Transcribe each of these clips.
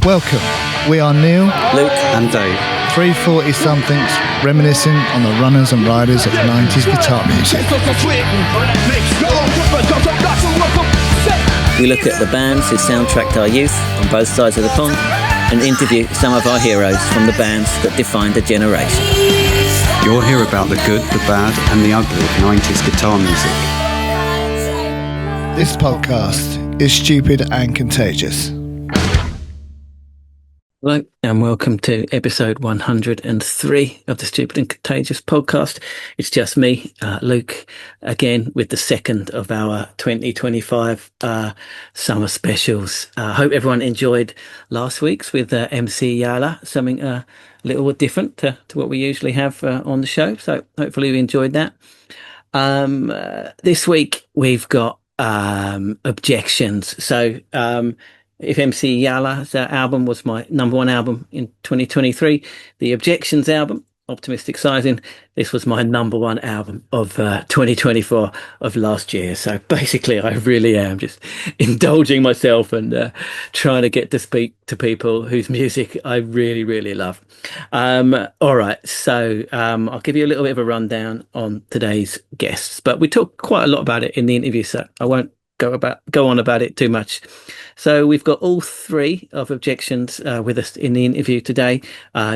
Welcome. We are Neil, Luke and Dave. 340-somethings reminiscing on the runners and riders of 90s guitar music. We look at the bands who soundtracked our youth on both sides of the pond and interview some of our heroes from the bands that defined a generation. You'll hear about the good, the bad and the ugly of 90s guitar music. This podcast is Stupid and Contagious. Hello and welcome to episode 103 of the Stupid and Contagious podcast. It's just me, Luke, again with the second of our 2025 summer specials. I hope everyone enjoyed last week's with MC Yala, something a little different to what we usually have on the show. So hopefully you enjoyed that. This week we've got Objections. So if MC Yala's album was my number one album in 2023, the Objections album, Optimistic Sizing, this was my number one album of 2024 of last year. So basically I really am just indulging myself and trying to get to speak to people whose music I really, really love. All right, so I'll give you a little bit of a rundown on today's guests, but we talked quite a lot about it in the interview, so I won't go on about it too much. So we've got all three of Objections with us in the interview today,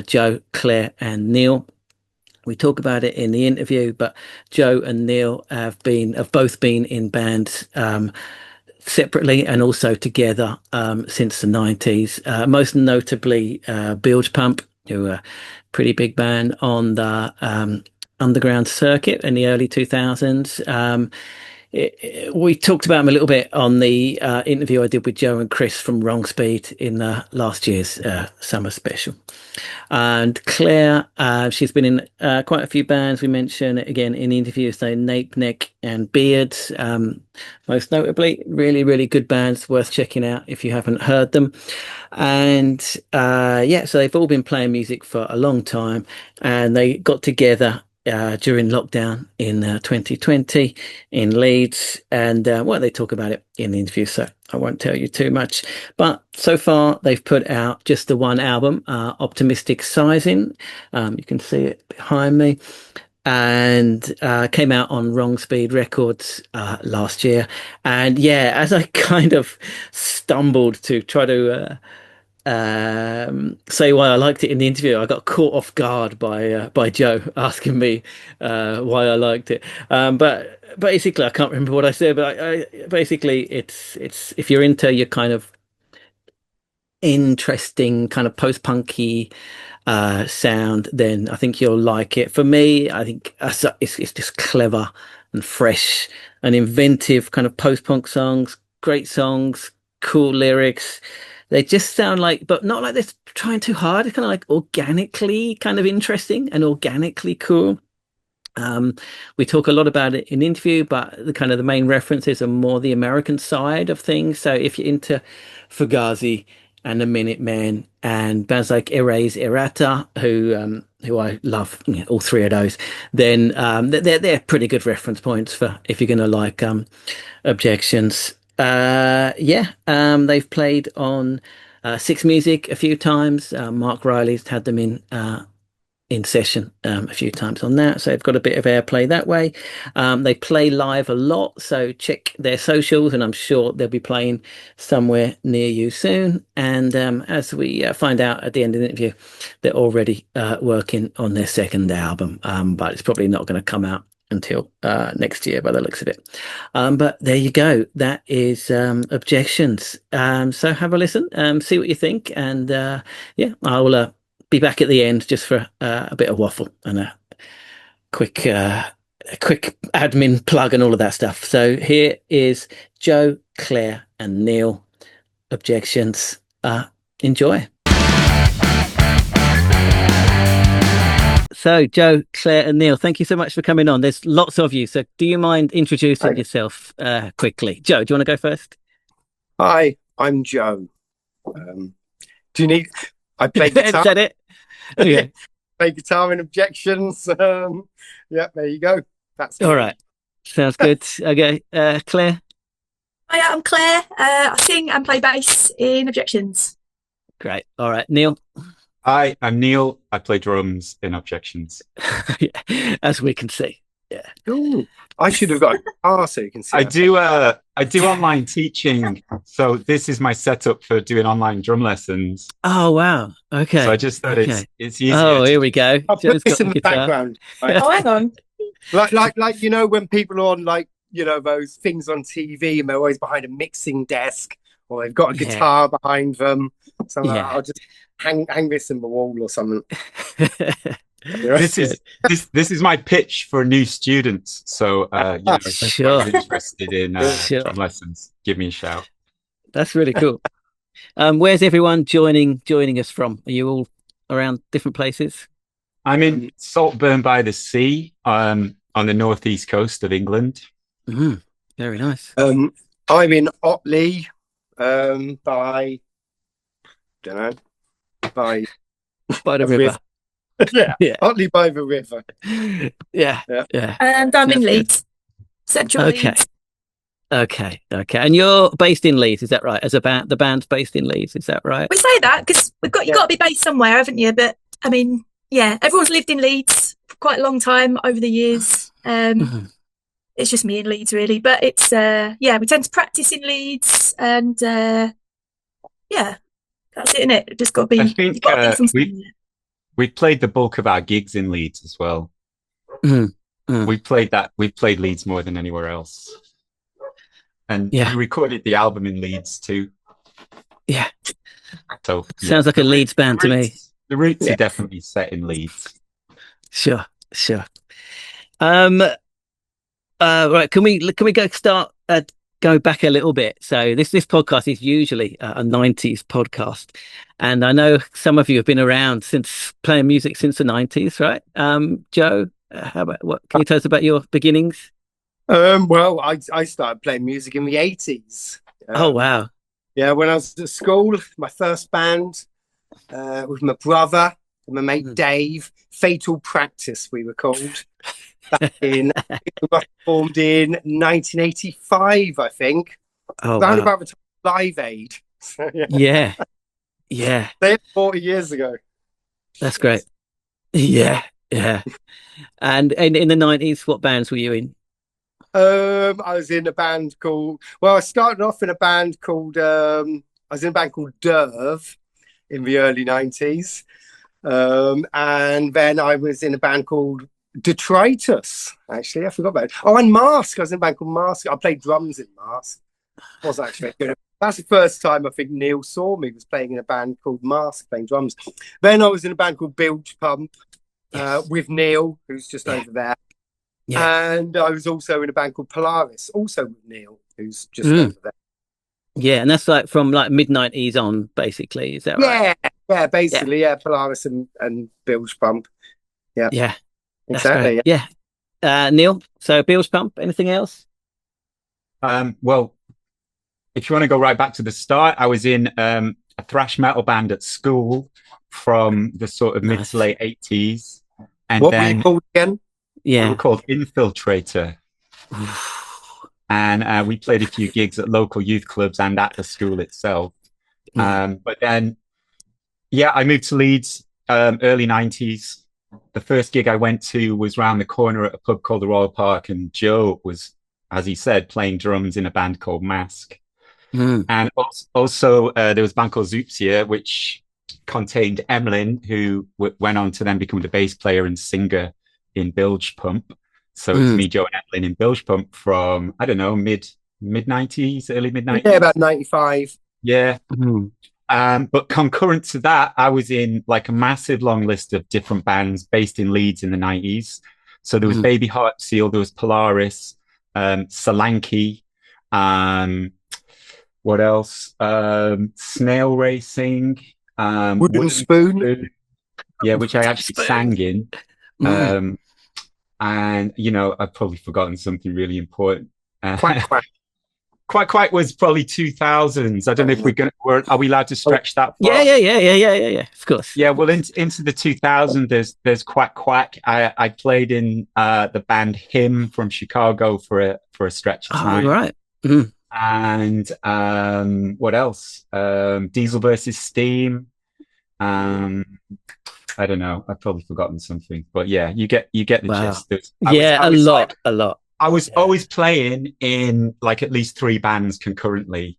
Joe, Claire and Neil. We talk about it in the interview, but Joe and Neil have both been in bands separately and also together since the 90s, most notably Bilge Pump, who were a pretty big band on the underground circuit in the early 2000s. We talked about them a little bit on the interview I did with Joe and Chris from Wrong Speed in last year's summer special. And Claire, she's been in quite a few bands. We mentioned it again in the interview, so Nape, Neck and Beards, most notably. Really, really good bands, worth checking out if you haven't heard them. And so they've all been playing music for a long time, and they got together during lockdown in 2020 in Leeds, and they talk about it in the interview, so I won't tell you too much. But so far they've put out just the one album, Optimistic Sizing. You can see it behind me, and came out on Wrong Speed Records last year. And as I kind of stumbled to try to say why I liked it in the interview, I got caught off guard by Joe asking me why I liked it. But basically, I can't remember what I said. But I basically, it's if you're into your kind of interesting kind of post-punky sound, then I think you'll like it. For me, I think it's just clever and fresh and inventive kind of post-punk songs. Great songs, cool lyrics. They just sound like, but not like they're trying too hard. It's kind of like organically kind of interesting and organically cool. We talk a lot about it in the interview, but the main references are more the American side of things. So if you're into Fugazi and the Minutemen and bands like Erase Errata, who I love, all three of those, then they're pretty good reference points for if you're going to like Objections. They've played on Six Music a few times. Mark Riley's had them in session a few times on that, so they've got a bit of airplay that way. They play live a lot, so check their socials, and I'm sure they'll be playing somewhere near you soon. And as we find out at the end of the interview, they're already working on their second album, but it's probably not going to come out until next year by the looks of it. But there you go. That is Objections. So have a listen, see what you think, and I'll be back at the end just for a bit of waffle and a quick admin plug and all of that stuff. So here is Joe, Claire and Neil. Objections. Enjoy. So, Joe, Claire and Neil, thank you so much for coming on. There's lots of you, so do you mind introducing yourself quickly? Joe, do you want to go first? Hi, I'm Joe. Do you need... I play guitar. Said it. Okay. Play guitar in Objections. There you go. That's all right. Sounds good. Okay, Claire? Hi, I'm Claire. I sing and play bass in Objections. Great. All right, Neil. Hi, I'm Neil. I play drums in Objections. Yeah, as we can see. Yeah. Ooh, I should have got a guitar so you can see. I do online teaching, so this is my setup for doing online drum lessons. Oh wow. Okay. So I just thought it's easier. Oh, here we go. I'll Joe's put this got in the guitar. background. Right? Oh, hang on. like you know when people are on like those things on TV and they're always behind a mixing desk or they've got a guitar behind them. So I'll just hang this in the wall or something. This is my pitch for new students. So if you're interested in drum lessons, give me a shout. That's really cool. Where's everyone joining us from? Are you all around different places? I'm in Saltburn by the Sea, on the northeast coast of England. Mm, very nice. I'm in Otley, by the river. Yeah, Otley by the river. Yeah. And I'm in Leeds, Central Leeds. Okay. And you're based in Leeds, is that right? As a band, the band's based in Leeds, is that right? We say that because you've got to be based somewhere, haven't you? But I mean, yeah, everyone's lived in Leeds for quite a long time over the years. It's just me in Leeds, really. But it's we tend to practice in Leeds, and that's it, isn't it? Just got to be. I think we played the bulk of our gigs in Leeds as well. We played Leeds more than anywhere else, and we recorded the album in Leeds too. Yeah. So sounds like a Leeds band to me. The roots are definitely set in Leeds. Sure. Right, can we go back a little bit? So this podcast is usually a 90s podcast, and I know some of you have been around since playing music since the 90s, right? Joe, what can you tell us about your beginnings? Well, I started playing music in the 80s. Oh wow. Yeah, when I was at school, my first band with my brother and my mate Dave, Fatal Practice we were called. We formed in 1985, I think. Around about the time of Live Aid. So, yeah. They're 40 years ago. That's great. Yeah. And in the 90s, what bands were you in? I was in a band called. Well, I started off in a band called. I was in a band called Derv in the early 90s, and then I was in a band called Detritus. Actually, I forgot about it. Oh, and Mask. I was in a band called Mask. I played drums in Mask. Was actually good. That's the first time I think Neil saw me, was playing in a band called Mask, playing drums. Then I was in a band called Bilge Pump with Neil, who's just over there. Yeah. And I was also in a band called Polaris, also with Neil, who's just over there. Yeah, and that's like from like mid-90s on, basically. Is that right? Yeah, basically, Polaris and Bilge Pump. Yeah. Exactly. Yeah. Neil, so Bilge Pump, anything else? Well, if you want to go right back to the start, I was in a thrash metal band at school from the sort of mid to late 80s. And what were you called again? We were called Infiltrator. And we played a few gigs at local youth clubs and at the school itself. But then, I moved to Leeds early 90s. The first gig I went to was round the corner at a pub called the Royal Park, and Joe was, as he said, playing drums in a band called Mask. And also there was a band called Zoopsia, which contained Emlyn, who went on to then become the bass player and singer in Bilge Pump. So it's me, Joe, and Emlyn in Bilge Pump from, I don't know, mid-90s, early mid-90s. Yeah, about 95. Yeah. But concurrent to that, I was in like a massive long list of different bands based in Leeds in the 90s. So there was Baby Heart Seal, there was Polaris, Solanke, what else? Snail Racing, Wooden Spoon. Yeah, which I actually sang in. And I've probably forgotten something really important. Quack Quack. Quack Quack was probably 2000s. I don't know if are we allowed to stretch that far? Yeah, of course. Yeah, well, into the 2000s, there's Quack Quack. I played in the band Him from Chicago for a stretch of time. Oh, right. And what else? Diesel versus Steam. I don't know. I've probably forgotten something, but yeah, you get the Wow. gist. A lot. I was always playing in like at least 3 bands concurrently.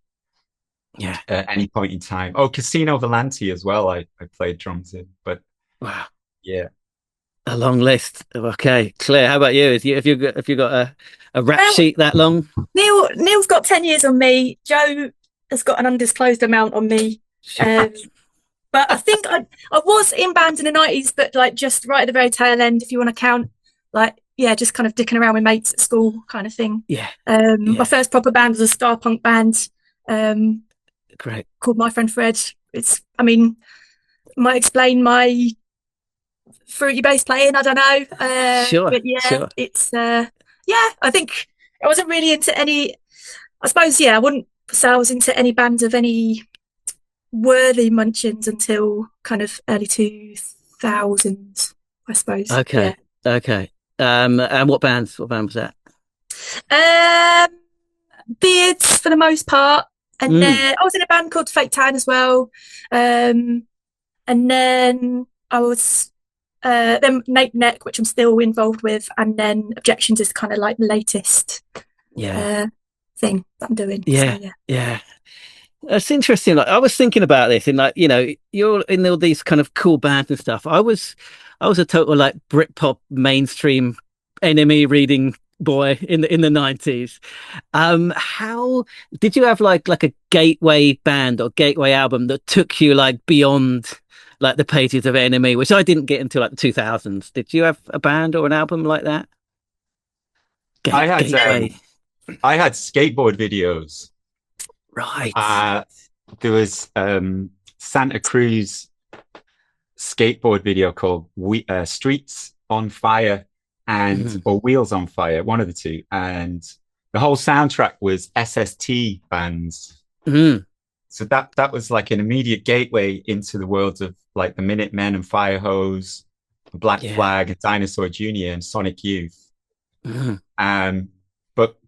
Yeah. At any point in time. Oh, Casino Volante as well. I played drums in, but Wow. yeah. A long list. Okay, Claire, how about you? Have you got a rap sheet that long? Neil's got 10 years on me. Joe has got an undisclosed amount on me. But I think I was in bands in the 90s, but like just right at the very tail end, if you want to count, like, yeah, just kind of dicking around with mates at school kind of thing. Yeah. My first proper band was a ska punk band. Great. Called My Friend Fred. Might explain my fruity bass playing, I don't know. Sure. But yeah, sure. it's I think I wasn't really into any, I suppose, I wouldn't say I was into any bands of any worthy munchins until kind of early 2000s, I suppose. Okay. And what band was that? Beards for the most part, and then I was in a band called Fake Tan as well, and then I was then Nape Neck, which I'm still involved with, and then Objections is kind of like the latest thing that I'm doing. Yeah. That's interesting. Like, I was thinking about this, and like, you're in all these kind of cool bands and stuff. I was a total like Britpop mainstream Enemy reading boy in the 90s. How did you have like a gateway band or gateway album that took you like beyond like the pages of Enemy, which I didn't get until like the 2000s? Did you have a band or an album like that? I had skateboard videos. Right. There was Santa Cruz skateboard video called Streets on Fire or Wheels on Fire, one of the two. And the whole soundtrack was SST bands. So that was like an immediate gateway into the worlds of like the Minutemen and Firehose, Black Flag, and Dinosaur Jr. and Sonic Youth.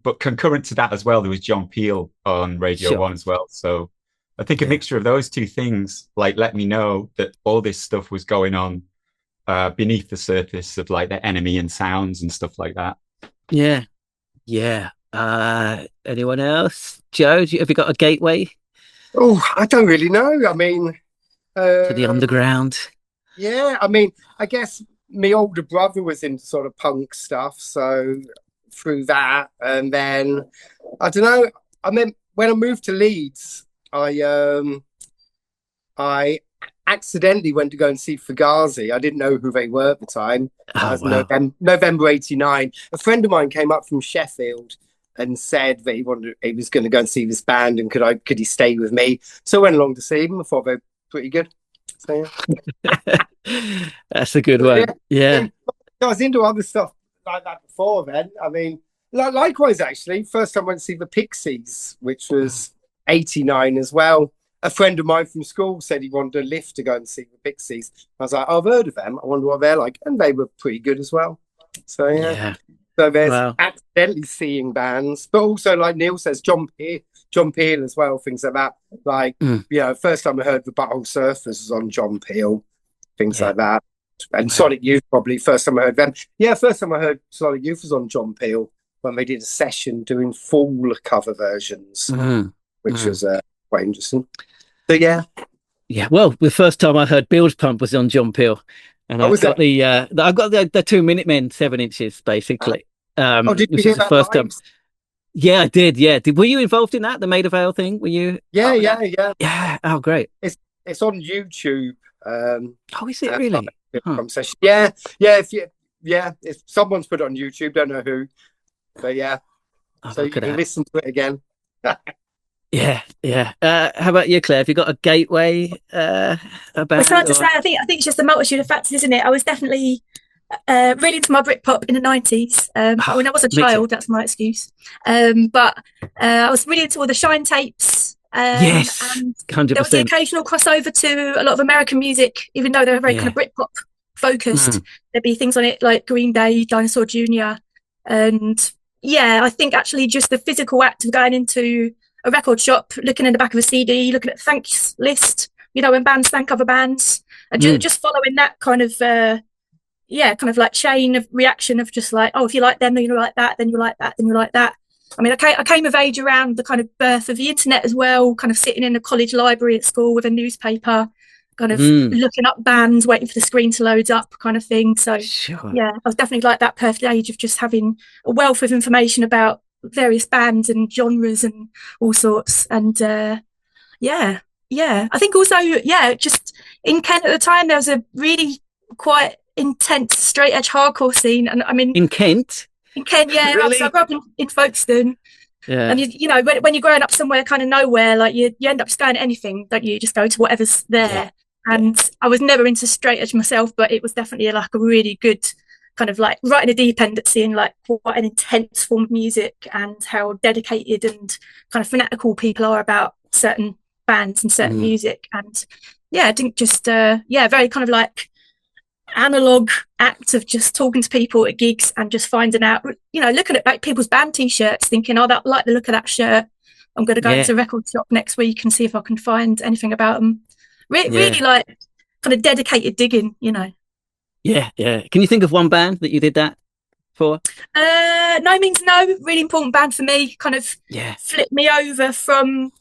But concurrent to that as well, there was John Peel on Radio 1 as well. So I think a mixture of those two things like let me know that all this stuff was going on beneath the surface of like the Enemy and sounds and stuff like that. Yeah. Anyone else? Joe, have you got a gateway? Oh, I don't really know. I mean, to the underground. Yeah, I mean, I guess my older brother was into sort of punk stuff, so through that, and then I don't know. I mean, when I moved to Leeds, I accidentally went to go and see Fugazi. I didn't know who they were at the time. That was November '89. A friend of mine came up from Sheffield and said that he was going to go and see this band, and could he stay with me? So I went along to see them. I thought they were pretty good. So, yeah. That's a good one. Yeah. I was into other stuff like that before then. I mean, likewise, actually, first time I went to see the Pixies, which was '89 as well. A friend of mine from school said he wanted a lift to go and see the Pixies. I was like, I've heard of them. I wonder what they're like. And they were pretty good as well. So, yeah. So there's accidentally seeing bands, but also, like Neil says, John Peel as well, things like that. Like, first time I heard the Butthole Surfers was on John Peel, things like that. And Sonic Youth, probably, first time I heard them. Yeah, first time I heard Sonic Youth was on John Peel when they did a session doing full cover versions, which was quite interesting. So, yeah. Yeah, well, the first time I heard Bilge Pump was on John Peel. And I've got the 2 Minutemen 7-inches, basically. Did you hear that first time? Yeah, I did. Yeah, were you involved in that? The Maid of Vale thing? Were you? Yeah. Oh, great. It's on YouTube. Is it really? Yeah. If someone's put it on YouTube, don't know who, but so you can listen to it again. Yeah. How about you, Claire? Have you got a gateway about? It's hard to say. I think it's just a multitude of factors, isn't it? I was definitely really into my Britpop in the 90s. When I was a child, that's my excuse. But I was really into all the Shine tapes. Yes, and 100%. There was the occasional crossover to a lot of American music, even though they were very kind of Britpop focused. There'd be things on it like Green Day, Dinosaur Jr. And I think actually just the physical act of going into a record shop, looking in the back of a CD, looking at the thanks list, you know, when bands thank other bands, and just following that kind of kind of like chain of reaction of just like, oh, if you like them, then you like that, then you like that, then you like that. I mean, I came of age around the kind of birth of the internet as well, kind of sitting in a college library at school with a newspaper, kind of looking up bands, waiting for the screen to load up kind of thing. So yeah, I was definitely like that perfect age of just having a wealth of information about various bands and genres and all sorts. And I think also, just in Kent at the time, there was a really quite intense straight edge hardcore scene. And I mean, in Kent, yeah. Really? So I grew up in Folkestone. Yeah. And you know, when you're growing up somewhere kind of nowhere, like you end up just going to anything, don't you? You just go to whatever's there. Yeah. And I was never into straight edge myself, but it was definitely like a really good kind of like right in the deep end at seeing like what an intense form of music and how dedicated and kind of fanatical people are about certain bands and certain music. And yeah, I think just very kind of like analog act of just talking to people at gigs and just finding out, you know, looking at like people's band t-shirts, thinking, oh, that like the look of that shirt. I'm going to go to a record shop next week and see if I can find anything about them. Really like kind of dedicated digging, you know. Yeah. Can you think of one band that you did that for? No Means No, really important band for me. Kind of flipped me over from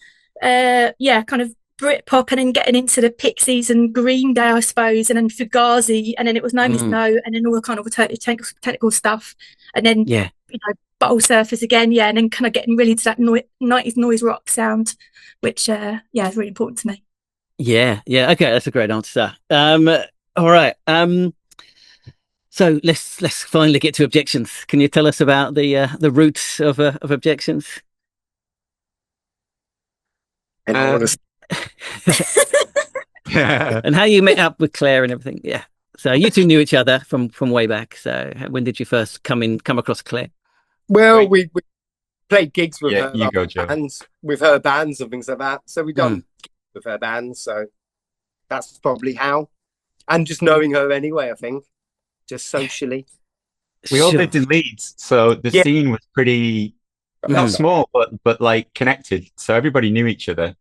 kind of Britpop and then getting into the Pixies and Green Day, I suppose, and then Fugazi, and then it was No Means No, and then all the kind of technical stuff, and then you know, Bottle Surfers again, and then kind of getting really into that 90s noise rock sound, which is really important to me. Yeah. Okay, that's a great answer. All right. So let's finally get to Objections. Can you tell us about the roots of Objections? And how you met up with Claire and everything. Yeah. So you two knew each other from way back. So when did you first come across Claire? Well, we played gigs with her bands, with her bands and things like that. So we've done gigs with her bands. So that's probably how. And just knowing her anyway, I think, just socially. We all lived in Leeds, so the scene was pretty not small, but like connected. So everybody knew each other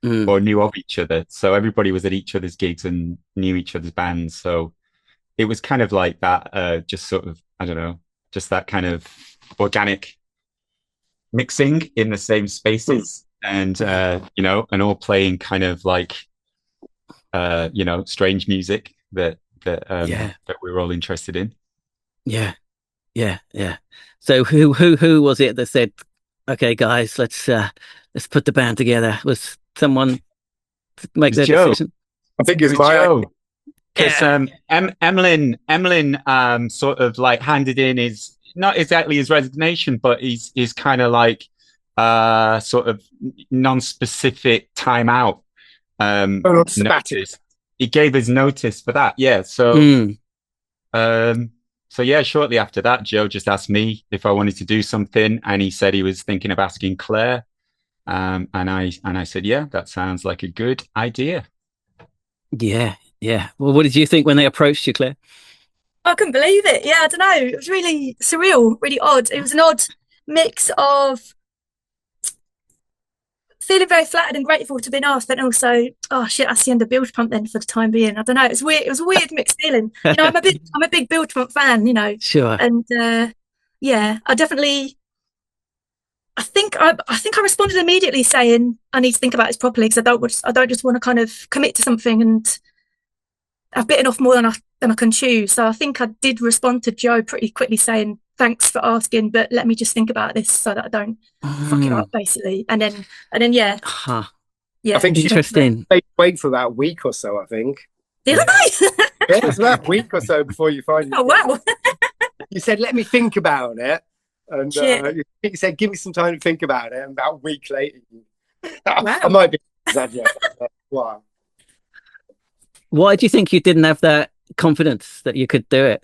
or knew of each other. So everybody was at each other's gigs and knew each other's bands. So it was kind of like that, just sort of, I don't know, just that kind of organic mixing in the same spaces and, you know, and all playing kind of like, you know, strange music that we were all interested in. Yeah. So who was it that said, "Okay, guys, let's put the band together"? Was someone make that decision? I think it's Joe. Because Emlyn sort of like handed in his, not exactly his resignation, but he's kind of like sort of non-specific time out. Notice. He gave his notice for that. Yeah. So shortly after that, Joe just asked me if I wanted to do something, and he said he was thinking of asking Claire. And I said, yeah, that sounds like a good idea. Yeah. Well, what did you think when they approached you, Claire? I couldn't believe it. Yeah, I don't know. It was really surreal, really odd. It was an odd mix of feeling very flattered and grateful to have been asked, but also, oh shit, that's the end of Bilge Pump then for the time being. I don't know. It's weird. It was a weird mixed feeling. You know, I'm a big Bilge Pump fan. You know. Sure. And I definitely. I think I responded immediately saying I need to think about this properly because I don't just want to kind of commit to something, and I've bitten off more than I can chew. So I think I did respond to Joe pretty quickly saying thanks for asking, but let me just think about this so that I don't fuck it up, basically. And then yeah. I think interesting. Wait for about a week or so. I think. Did I? Yeah, it was about a week or so before you finally. Oh wow! You said let me think about it. And you said, give me some time to think about it. And about a week later, I might be exaggerating. Wow. Why do you think you didn't have that confidence that you could do it?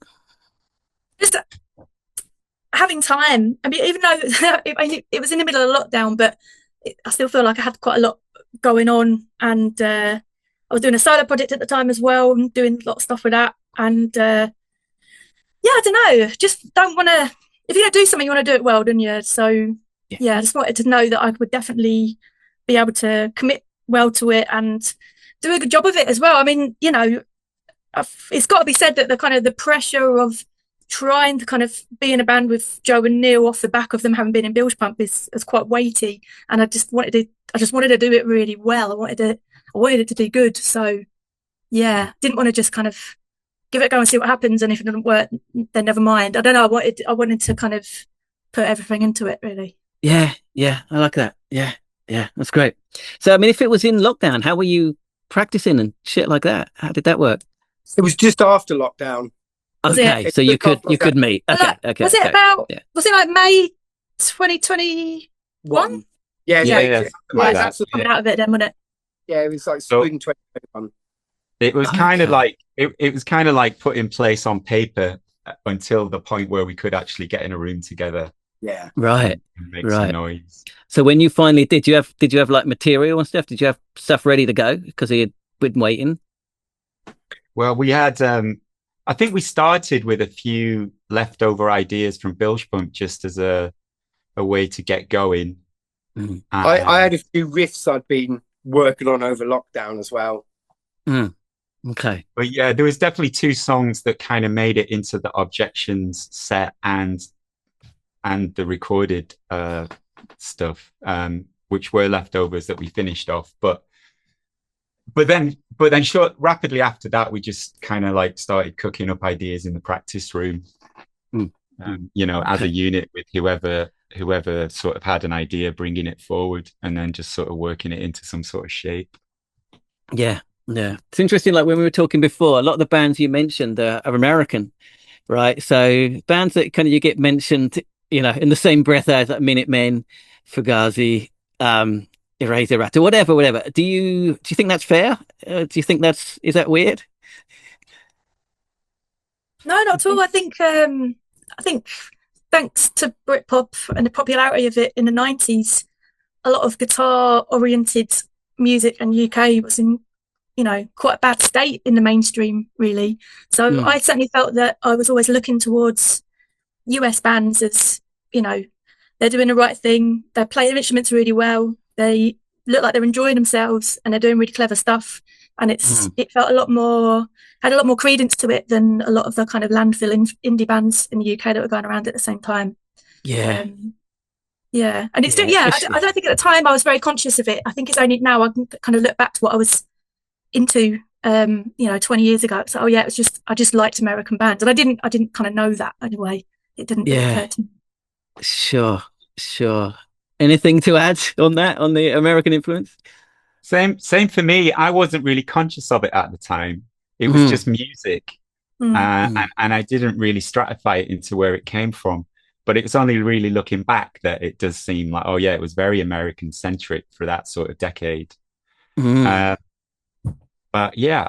Just having time. I mean, even though it was in the middle of lockdown, but I still feel like I had quite a lot going on. And I was doing a solo project at the time as well, and doing a lot of stuff with that. And I don't know. Just don't want to. If you don't do something, you want to do it well, don't you? So I just wanted to know that I would definitely be able to commit well to it and do a good job of it as well. I mean, you know, it's got to be said that the pressure of trying to kind of be in a band with Joe and Neil off the back of them having been in Bilge Pump is quite weighty, and I just wanted to do it really well. I wanted it to be good. So yeah, didn't want to just kind of give it a go and see what happens, and if it doesn't work, then never mind. I don't know. I wanted to kind of put everything into it, really. Yeah, I like that. Yeah, that's great. So, I mean, if it was in lockdown, how were you practicing and shit like that? How did that work? It was just after lockdown. Okay, so you could meet. Okay. Was it about? Yeah. Was it like May 2021? Yeah. That's coming out of it then, wasn't it? Yeah, it was like spring 2021. It was kind of like it was kind of like put in place on paper until the point where we could actually get in a room together. Yeah. Right. And make some noise. So when you finally did you have like material and stuff? Did you have stuff ready to go because he had been waiting? Well, we had I think we started with a few leftover ideas from Bilge Pump just as a way to get going. Mm. I had a few riffs I'd been working on over lockdown as well. Okay. But yeah, there was definitely 2 songs that kind of made it into the Objections set and the recorded stuff, which were leftovers that we finished off. But then rapidly after that, we just kind of like started cooking up ideas in the practice room, you know, as a unit with whoever sort of had an idea, bringing it forward and then just sort of working it into some sort of shape. Yeah. It's interesting. Like when we were talking before, a lot of the bands you mentioned are American, right? So bands that kind of you get mentioned, you know, in the same breath as like Minutemen, Fugazi, Eraserhead, whatever. Do you think that's fair? Do you think is that weird? No, not at all. I think thanks to Britpop and the popularity of it in the 90s, a lot of guitar-oriented music in UK was in, you know, quite a bad state in the mainstream, really. So I certainly felt that I was always looking towards US bands as, you know, they're doing the right thing, they're playing their instruments really well, they look like they're enjoying themselves and they're doing really clever stuff, and it felt had a lot more credence to it than a lot of the kind of landfill indie bands in the UK that were going around at the same time. And it's I don't think at the time I was very conscious of it. I think it's only now I can kind of look back to what I was into 20 years ago. It's like, it was just I just liked American bands, and I didn't kind of know that anyway. It didn't occur to me. Sure. Anything to add on that, on the American influence? Same for me. I wasn't really conscious of it at the time. It was just music, and I didn't really stratify it into where it came from. But it was only really looking back that it does seem like, it was very American centric for that sort of decade. But yeah,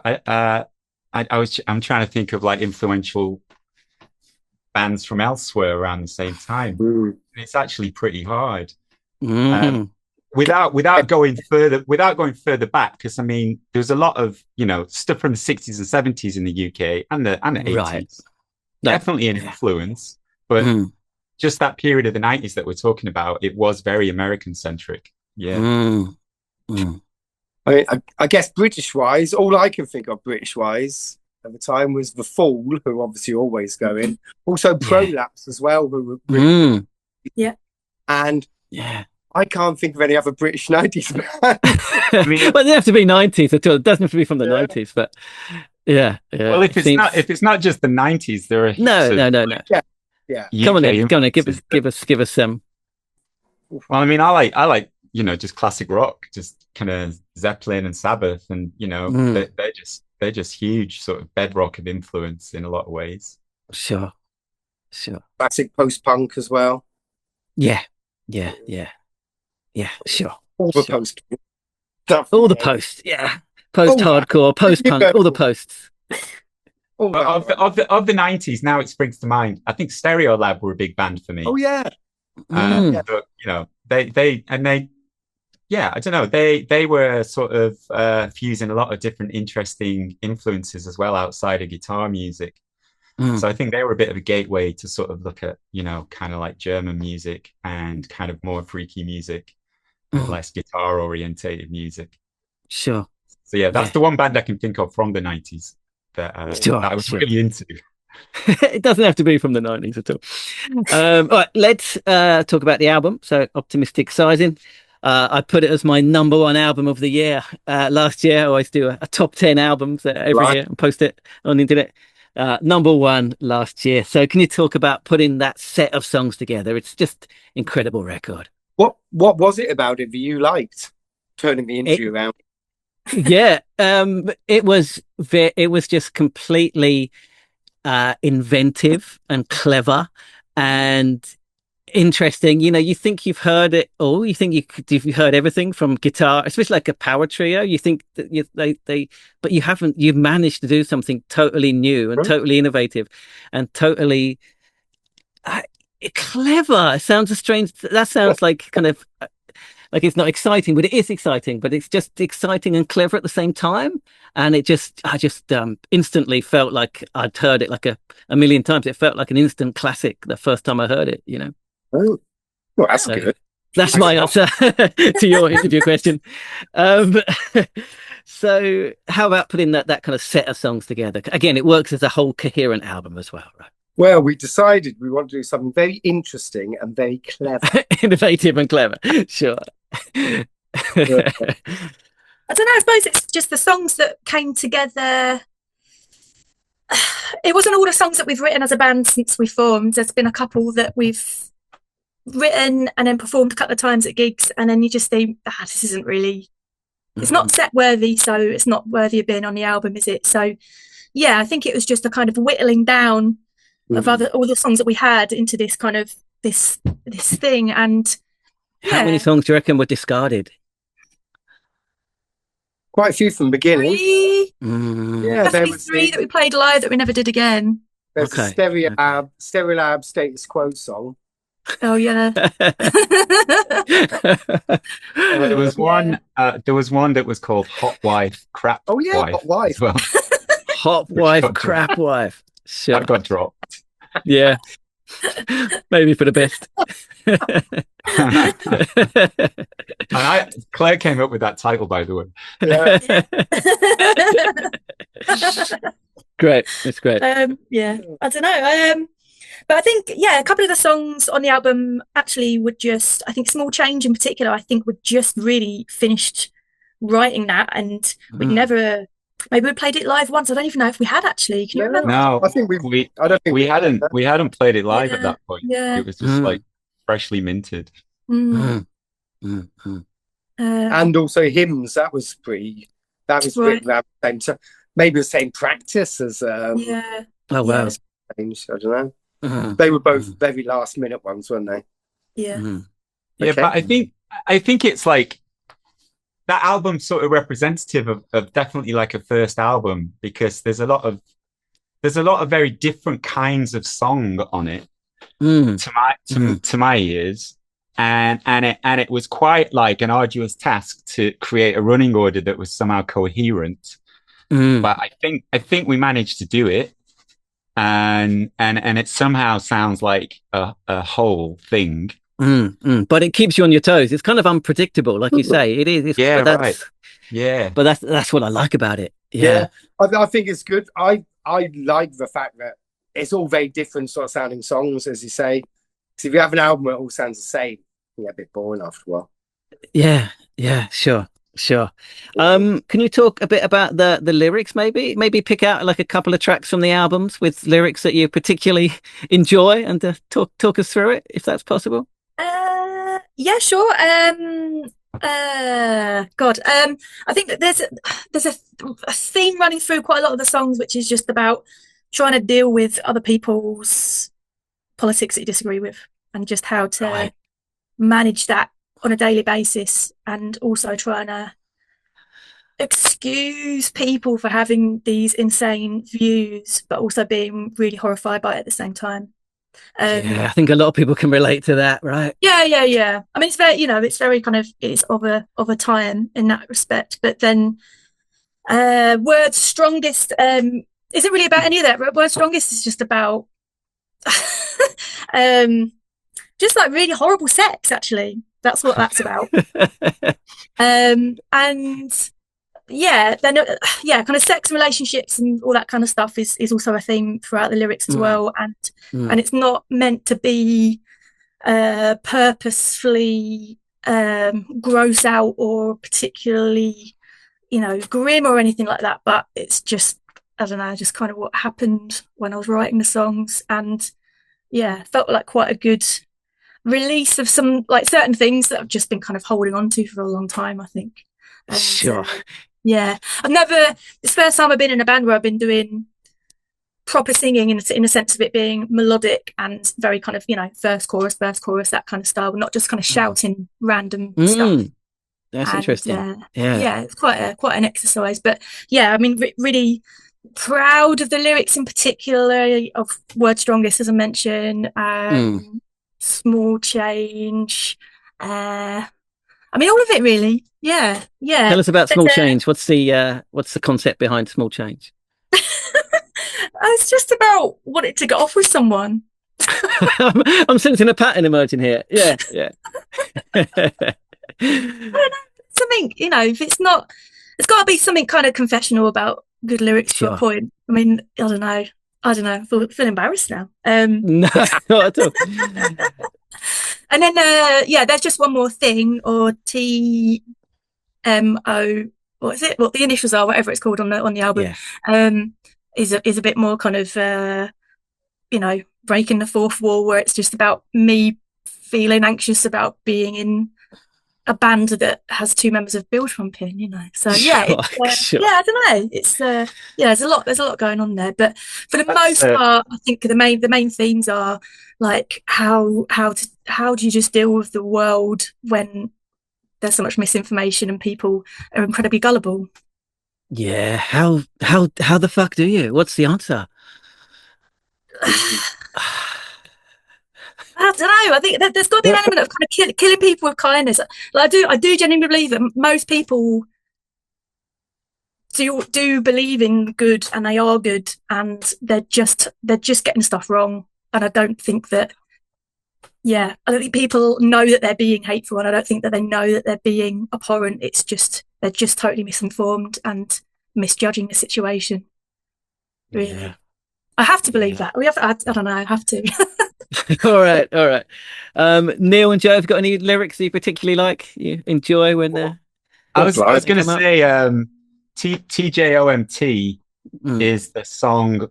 I'm trying to think of like influential bands from elsewhere around the same time. It's actually pretty hard. Without going further back, because I mean there's a lot of, you know, stuff from the 60s and 70s in the UK and the 80s. Definitely an influence, but just that period of the 90s that we're talking about, it was very American centric. I guess British wise, all I can think of British wise at the time was The Fall, who are obviously always going. Also Prolapse as well, who were and I can't think of any other British 90s band. I mean, well, it doesn't have to be 90s at all. It doesn't have to be from the 90s, but yeah. Well, if it's not just the 90s, there are no. Yeah. Come on, give us some. Well, I mean, I like you know, just classic rock, just kind of Zeppelin and Sabbath, and you know, they're just huge sort of bedrock of influence in a lot of ways. Sure. Classic post-punk as well. Yeah, sure. All the post stuff. All the posts, post-hardcore, post-punk, all the posts. Of the 90s, now it springs to mind, I think Stereolab were a big band for me. But, you know, they I don't know, they were sort of fusing a lot of different interesting influences as well outside of guitar music. So I think they were a bit of a gateway to sort of look at, you know, kind of like German music and kind of more freaky music and less guitar orientated music. Sure. So yeah, that's the one band I can think of from the 90s that, Sure, that I was sure. really into. It doesn't have to be from the 90s at all. All right, let's talk about the album. So, Optimistic Sizing. I put it as my number one album of the year last year. I always do a top 10 albums every year and post it on the internet. Number one last year. So, can you talk about putting that set of songs together? It's just incredible record. What was it about it that you liked? Turning the interview around. Yeah, it was just completely inventive and clever and interesting. You know, you think you've heard it all. You think you've heard everything from guitar, especially like a power trio. You think that but you haven't. You've managed to do something totally new and totally innovative and totally clever. It sounds that sounds like kind of like it's not exciting, but it is exciting. But it's just exciting and clever at the same time. And I just instantly felt like I'd heard it like a million times. It felt like an instant classic the first time I heard it, you know. Oh, well, that's good. That's my answer to your question. So how about putting that kind of set of songs together? Again, it works as a whole coherent album as well, right? Well, we decided we want to do something very interesting and very clever. Innovative and clever. Sure. I don't know. I suppose it's just the songs that came together. It wasn't all the songs that we've written as a band since we formed. There's been a couple that we've written and then performed a couple of times at gigs, and then you just think, this isn't really, it's not set worthy, so it's not worthy of being on the album, is it? So yeah, I think it was just a kind of whittling down of all the songs that we had into this kind of this thing. And how many songs do you reckon were discarded? Quite a few from the beginning. Yeah, definitely three that we played live that we never did again. There's a Stereolab Status Quo song. Oh yeah. There was one. There was one that was called "Hot Wife, Crap." Oh yeah, Wife Hot Wife. As well. Hot Wife, Crap Wife. Sure. That got dropped. Yeah. Maybe for the best. And Claire came up with that title, by the way. Yeah. Great. It's great. Yeah, I don't know. But I think, a couple of the songs on the album actually would just, I think Small Change in particular, I think would just really finished writing that, and we'd never. Maybe we played it live once. I don't even know if we had actually. Can you remember? No, I think I don't think we hadn't played it live at that point. Yeah. It was just like freshly minted. Mm. And also hymns. That was pretty around the same time. Maybe the same practice as yeah. Oh wow. I don't know. They were both very last minute ones, weren't they? Yeah. Yeah, but I think it's like that album's sort of representative of definitely like a first album, because there's a lot of very different kinds of song on it to my ears, and it was quite like an arduous task to create a running order that was somehow coherent. But I think we managed to do it, and it somehow sounds like a whole thing. But it keeps you on your toes. It's kind of unpredictable, like you say. It is. Right. Yeah. But that's what I like about it. Yeah. I think it's good. I like the fact that it's all very different sort of sounding songs, as you say. Because if you have an album where it all sounds the same, you get a bit boring after a while. Yeah. Sure. Can you talk a bit about the lyrics? Maybe pick out like a couple of tracks from the albums with lyrics that you particularly enjoy, and talk us through it, if that's possible. Yeah, sure. I think that there's a theme running through quite a lot of the songs, which is just about trying to deal with other people's politics that you disagree with, and just how to manage that on a daily basis, and also trying to excuse people for having these insane views, but also being really horrified by it at the same time. I think a lot of people can relate to that, right? Yeah. I mean, it's very, it's very kind of, it's of a time in that respect. But then, Word's strongest isn't really about any of that. World's Strongest is just about just like really horrible sex, actually. That's what that's about. And yeah, then kind of sex and relationships and all that kind of stuff is also a theme throughout the lyrics as well. And it's not meant to be purposefully gross out or particularly, grim or anything like that, but it's just, I don't know, just kind of what happened when I was writing the songs. And yeah, felt like quite a good release of some like certain things that I've just been kind of holding on to for a long time, I think. And, Sure. Yeah, it's the first time I've been in a band where I've been doing proper singing in a sense of it being melodic and very kind of, first chorus, that kind of style, not just kind of shouting random stuff. That's and, interesting. Yeah, it's quite an exercise. But yeah, I mean, really proud of the lyrics in particular of Word Strongest, as I mentioned. Small Change. I mean, all of it really. Yeah. Tell us about Small Change. What's the concept behind Small Change? It's just about wanting to get off with someone. I'm sensing a pattern emerging here. Yeah. I don't know, something, if it's not, it's got to be something kind of confessional about good lyrics to a point. I mean, I don't know. I feel embarrassed now. No, not at all. And then there's just one more thing, or TMO, what is it? What the initials are, whatever it's called on the album. Is a bit more kind of breaking the fourth wall, where it's just about me feeling anxious about being in a band that has two members of Bill Trumping, So yeah, I don't know. It's there's a lot going on there, but for the most part, I think the main themes are like how do you just deal with the world when there's so much misinformation and people are incredibly gullible. Yeah, how the fuck do you? What's the answer? I don't know. I think there's got to be an element of kind of killing people with kindness. Like I do genuinely believe that most people do believe in good, and they are good, and they're just getting stuff wrong. And I don't think that. Yeah, I don't think people know that they're being hateful, and I don't think that they know that they're being abhorrent. It's just they're just totally misinformed and misjudging the situation. Really. Yeah. I have to believe that. I don't know. I have to. All right. Neil and Joe, have you got any lyrics that you particularly like, you enjoy when they're... I was going to say TJOMT is the song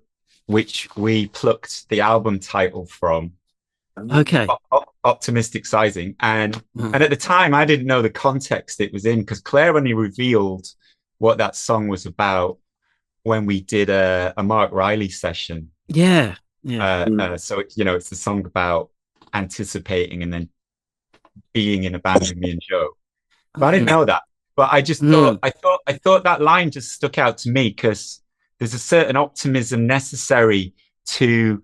which we plucked the album title from. Okay. Optimistic Sizing. And at the time, I didn't know the context it was in, because Claire only revealed what that song was about when we did a Mark Riley session. Yeah. So it's the song about anticipating and then being in a band with me and Joe. But I didn't know that. But I just thought I thought that line just stuck out to me, because there's a certain optimism necessary to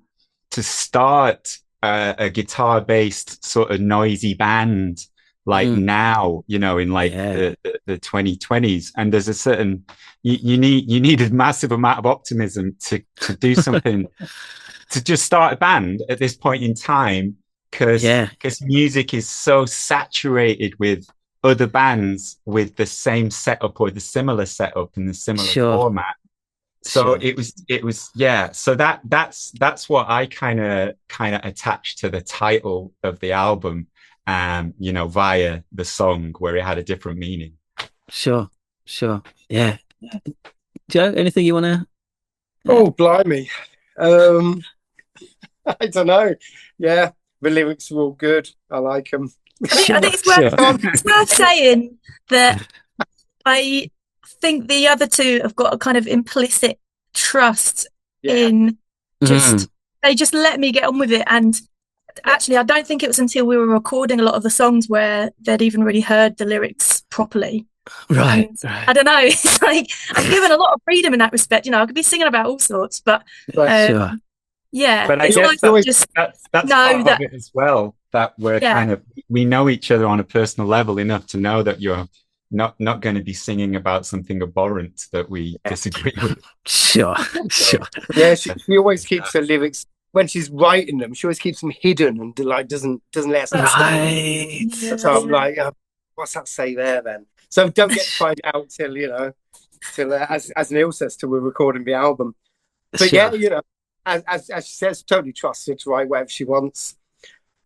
start a guitar-based sort of noisy band like now, in like the 2020s. And there's a certain you need a massive amount of optimism to do something. To just start a band at this point in time, because music is so saturated with other bands with the same setup or the similar setup and the similar format. So it was so that's what I kind of attached to the title of the album, via the song, where it had a different meaning. Sure. Yeah. Joe, anything you want to... Oh, blimey. I don't know. Yeah, the lyrics are all good. I like them. I think it's worth saying that I think the other two have got a kind of implicit trust in they just let me get on with it. And actually, I don't think it was until we were recording a lot of the songs where they'd even really heard the lyrics properly. Right. I don't know. It's like I'm given a lot of freedom in that respect. I could be singing about all sorts, but yeah, but I guess that's part of it as well. That we're we know each other on a personal level enough to know that you're not going to be singing about something abhorrent that we disagree with. Sure. Yeah, she always keeps her lyrics when she's writing them. She always keeps them hidden and like doesn't let us understand. Right. So I'm like, what's that say there then? So don't get to find out till as Neil says, till we're recording the album. But Sure. yeah, as she says, totally trust her to write whatever she wants,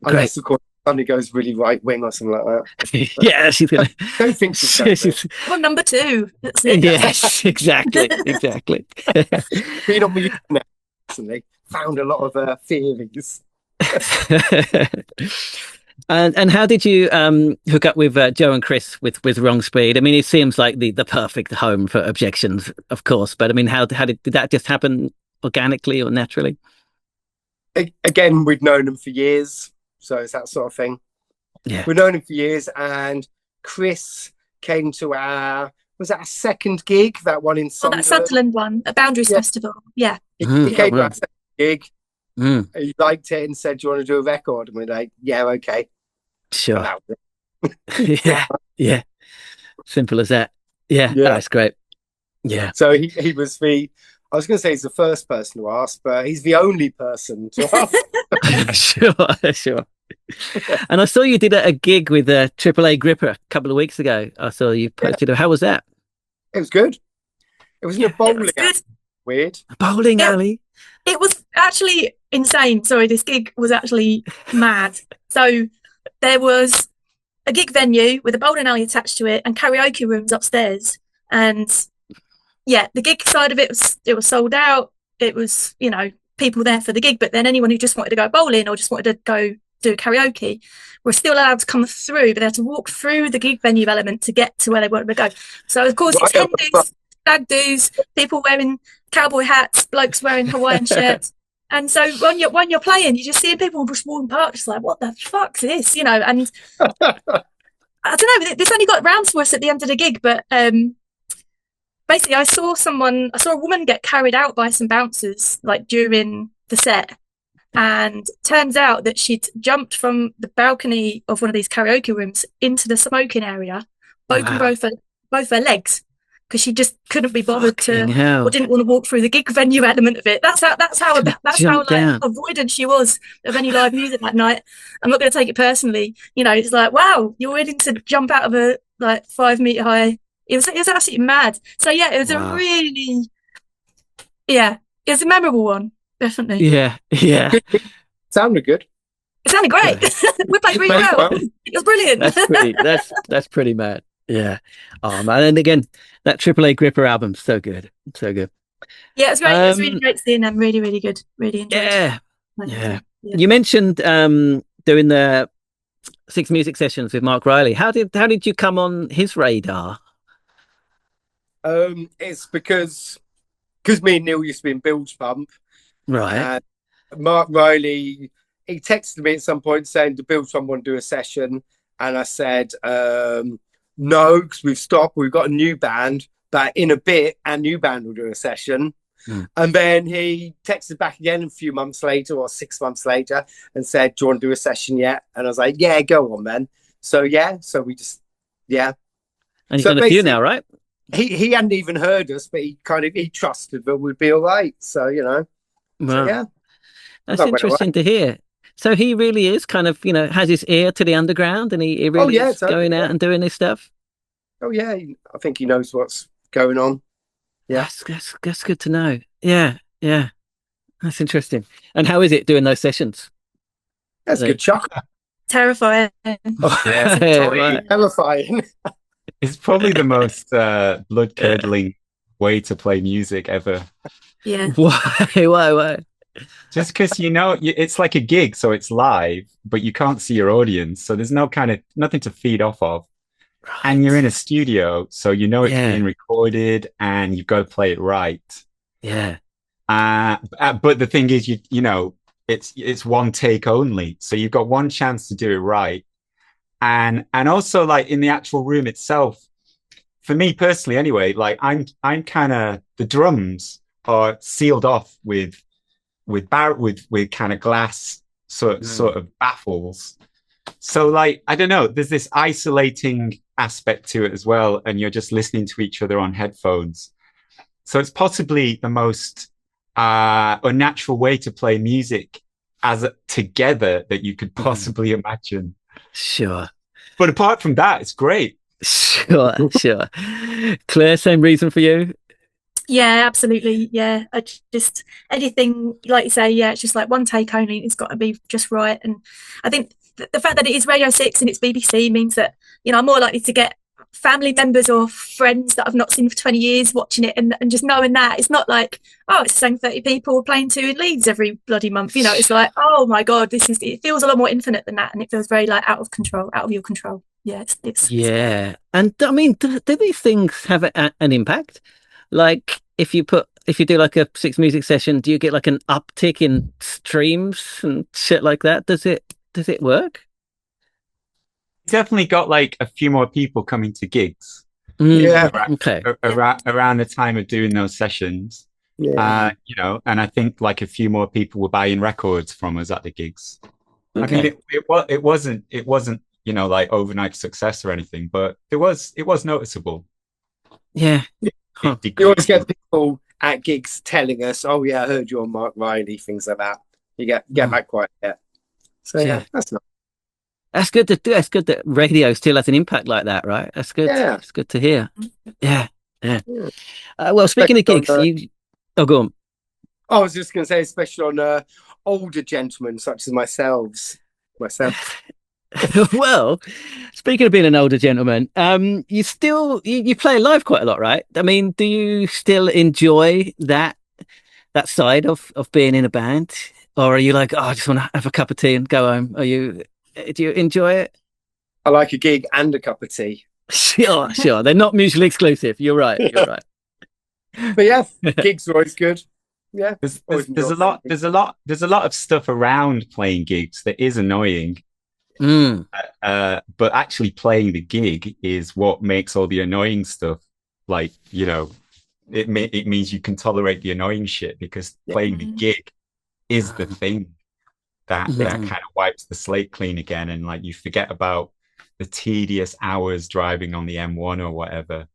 unless of course suddenly goes really right wing or something like that. Yeah, she's gonna. Don't think she's Well, number 2. That's it. Yes, exactly. being on the internet recently, found a lot of theories. And how did you hook up with Joe and Chris with Wrong Speed? I mean, it seems like the perfect home for Objections, of course. But I mean, how did that just happen organically or naturally? Again, we'd known them for years, so it's that sort of thing. Yeah, we've known him for years, and Chris came to our second gig, that one in Sunderland? That Sunderland one, a Boundaries Festival. Yeah, he came to our second gig. He liked it and said, "Do you want to do a record?" And we're like, "Yeah, okay, sure." yeah, simple as that. Yeah, that's great. Yeah. So he was I was going to say he's the first person to ask, but he's the only person to ask. Sure. And I saw you did a gig with a AAA Gripper a couple of weeks ago. I saw you posted. How was that? It was good. It was in a bowling alley. Weird. A bowling alley? It was actually insane. Sorry, this gig was actually mad. So there was a gig venue with a bowling alley attached to it and karaoke rooms upstairs. And yeah, the gig side of it was sold out. It was, people there for the gig, but then anyone who just wanted to go bowling or just wanted to go do karaoke were still allowed to come through, but they had to walk through the gig venue element to get to where they wanted to go. So of course it's hen do's, stag do's, people wearing cowboy hats, blokes wearing Hawaiian shirts. And so when you're playing, you just see people just walking past, just like, what the fuck's this? And I don't know, this only got round to us at the end of the gig, but basically I saw a woman get carried out by some bouncers like during the set. And turns out that she'd jumped from the balcony of one of these karaoke rooms into the smoking area, broken both her legs, because she just couldn't be bothered or didn't want to walk through the gig venue element of it. That's how avoidant she was of any live music that night. I'm not going to take it personally. It's like, wow, you're willing to jump out of a 5 meter high. It was absolutely mad. So yeah, it was it was a memorable one. Definitely. Yeah. Sounded good. It sounded great. We played really well. It was brilliant. That's pretty mad. Yeah. Oh man, and again, that AAA Gripper album, so good. Yeah, it's great. It was really great seeing them. Really, really good. Really enjoyed it. Yeah. You mentioned doing the 6 music sessions with Mark Riley. How did you come on his radar? It's because me and Neil used to be in Bilge Pump. Right. Mark Riley, he texted me at some point saying, "Do Bilge Pump want to do a session?" And I said, no, because we've stopped. We've got a new band, but in a bit, our new band will do a session. And then he texted back again a few months later or 6 months later and said, "Do you want to do a session yet?" And I was like, "Yeah, go on, man." So we just, And you've done a few now, right? He hadn't even heard us, but he trusted that we'd be all right. So, Wow. So, That's interesting to hear. So he really is kind of, has his ear to the underground, and he really is going out and doing his stuff. Oh yeah, I think he knows what's going on. Yeah, that's good to know. Yeah, that's interesting. And how is it doing those sessions? That's good. Chuck. Terrifying. Terrifying. It's probably the most blood-curdling way to play music ever. Yeah. Why? Just because it's like a gig, so it's live, but you can't see your audience, so there's nothing to feed off of. Right. And you're in a studio, so it's being recorded, and you've got to play it right. Yeah. But the thing is, it's one take only, so you've got one chance to do it right. And also, like, in the actual room itself, for me personally, anyway, like I'm kind of, the drums are sealed off with kind of glass sort of baffles, So like, I don't know, there's this isolating aspect to it as well, and you're just listening to each other on headphones. So it's possibly the most unnatural way to play music together that you could possibly imagine. Sure. But apart from that, it's great. Sure. Claire, same reason for you? Yeah, absolutely. Yeah, I just anything like you say. Yeah, it's just like one take only. It's got to be just right. And I think the fact that it is Radio 6 and it's BBC means that, you know, I'm more likely to get family members or friends that I've not seen for 20 years watching it, and just knowing that it's not like, oh, it's the same 30 people playing to in Leeds every bloody month. You know, it's like, oh my God, it feels a lot more infinite than that, and it feels very like out of control, out of your control. Yeah, it's Yeah. And I mean, do these things have an impact? Like if you do like a Six music session, do you get like an uptick in streams and shit like that? Does it work? Definitely got like a few more people coming to gigs. Yeah. Okay. Around the time of doing those sessions. Yeah. You know, and I think like a few more people were buying records from us at the gigs. Okay. I mean, it wasn't, you know, like overnight success or anything, but it was noticeable. Yeah. Huh. You always get people at gigs telling us, "Oh yeah, I heard you on Mark Riley," things like that. You get back quite a bit. So yeah, that's nice. That's good that radio still has an impact like that, right? That's good. Yeah. It's good to hear. Yeah. Well, speaking of gigs, go on. I was just going to say, especially on older gentlemen such as myself. Well, speaking of being an older gentleman, you still you play live quite a lot, right? I mean, do you still enjoy that side of being in a band, or are you like, oh, I just want to have a cup of tea and go home? Do you enjoy it? I like a gig and a cup of tea. Sure. They're not mutually exclusive. You're right. But yeah, gigs are always good. Yeah, there's a lot of stuff around playing gigs that is annoying. But actually playing the gig is what makes all the annoying stuff, like, you know, it means you can tolerate the annoying shit, because playing the gig is the thing that kind of wipes the slate clean again, and like you forget about the tedious hours driving on the M1 or whatever,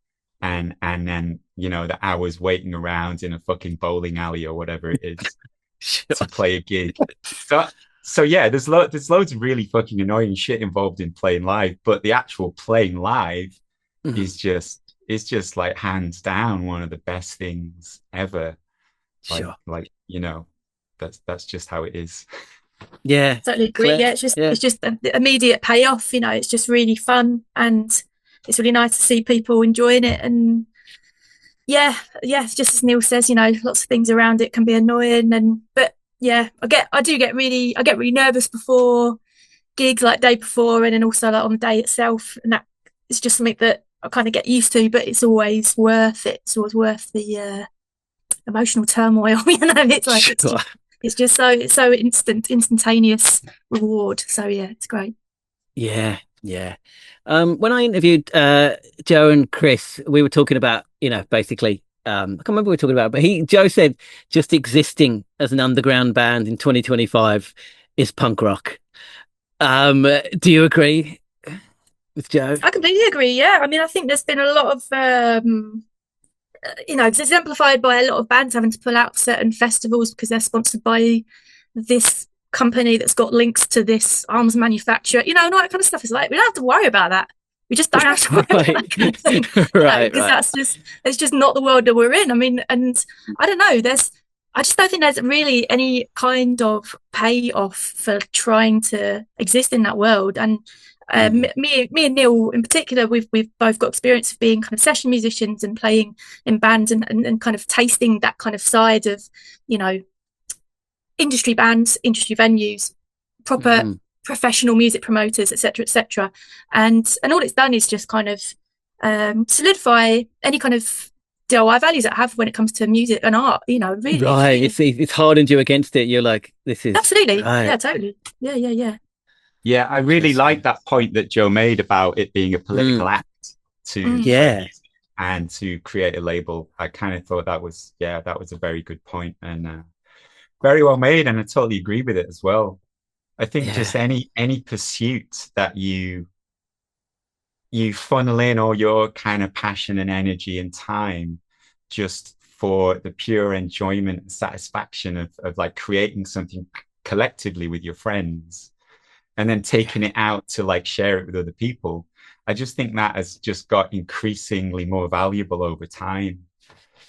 and then, you know, the hours waiting around in a fucking bowling alley or whatever it is to play a gig. So yeah, there's loads of really fucking annoying shit involved in playing live, but the actual playing live is just like hands down one of the best things ever. Like, you know, that's just how it is. Yeah, totally agree. Claire? Yeah, it's just the immediate payoff. You know, it's just really fun, and it's really nice to see people enjoying it. And yeah, just as Neil says, you know, lots of things around it can be annoying, but yeah, I get really nervous before gigs, like day before, and then also like on the day itself, and that it's just something that I kind of get used to, but it's always worth it. It's always worth the emotional turmoil. You know, it's like it's just so instantaneous reward. So yeah, it's great. Yeah. When I interviewed Joe and Chris, we were talking about, you know, basically, I can't remember what we were talking about, but Joe said just existing as an underground band in 2025 is punk rock. Do you agree with Joe? I completely agree. Yeah, I mean, I think there's been a lot of you know, it's exemplified by a lot of bands having to pull out certain festivals because they're sponsored by this company that's got links to this arms manufacturer, you know, and all that kind of stuff. Is like, we don't have to worry about that. We just don't have to worry about that. Right. Because it's just not the world that we're in. I mean, and I don't know, I just don't think there's really any kind of payoff for trying to exist in that world. And me and Neil in particular, we've both got experience of being kind of session musicians and playing in bands and kind of tasting that kind of side of, you know, industry bands, industry venues, proper professional music promoters, etc. And all it's done is just kind of solidify any kind of DIY values that I have when it comes to music and art, you know, really. Right. It's hardened you against it. You're like, this is absolutely right. Yeah, totally. Yeah, I really like that point that Joe made about it being a political act to and to create a label. I kind of thought that was a very good point, and very well made, and I totally agree with it as well. I think just any pursuit that you funnel in all your kind of passion and energy and time just for the pure enjoyment and satisfaction of like creating something collectively with your friends and then taking it out to like share it with other people. I just think that has just got increasingly more valuable over time.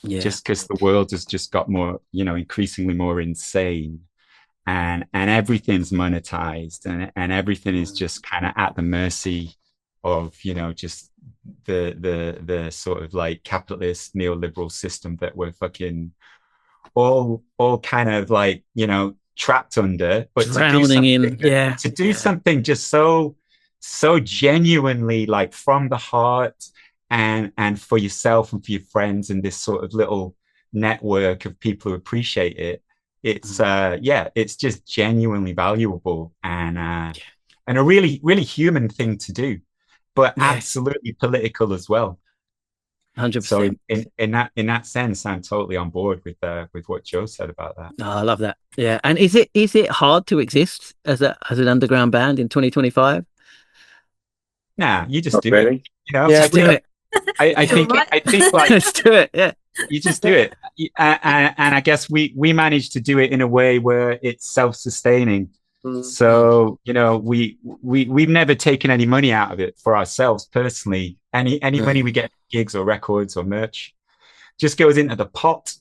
Just because the world has just got more, increasingly more insane, and everything's monetized, and everything is just kind of at the mercy of, just the sort of like capitalist neoliberal system that we're fucking all kind of like, trapped under, but drowning in. To do something just so genuinely like from the heart and for yourself and for your friends and this sort of little network of people who appreciate it. It's it's just genuinely valuable and a really, really human thing to do, but absolutely political as well. 100%. So in that sense, I'm totally on board with what Joe said about that. Oh, I love that. Yeah. And is it hard to exist as an underground band in 2025? Nah, you just do really. it. Just do it. I think like Let's do it. Yeah. You just do it, and I guess we managed to do it in a way where it's self-sustaining. So we've never taken any money out of it for ourselves personally. Any money we get, gigs or records or merch, just goes into the pot,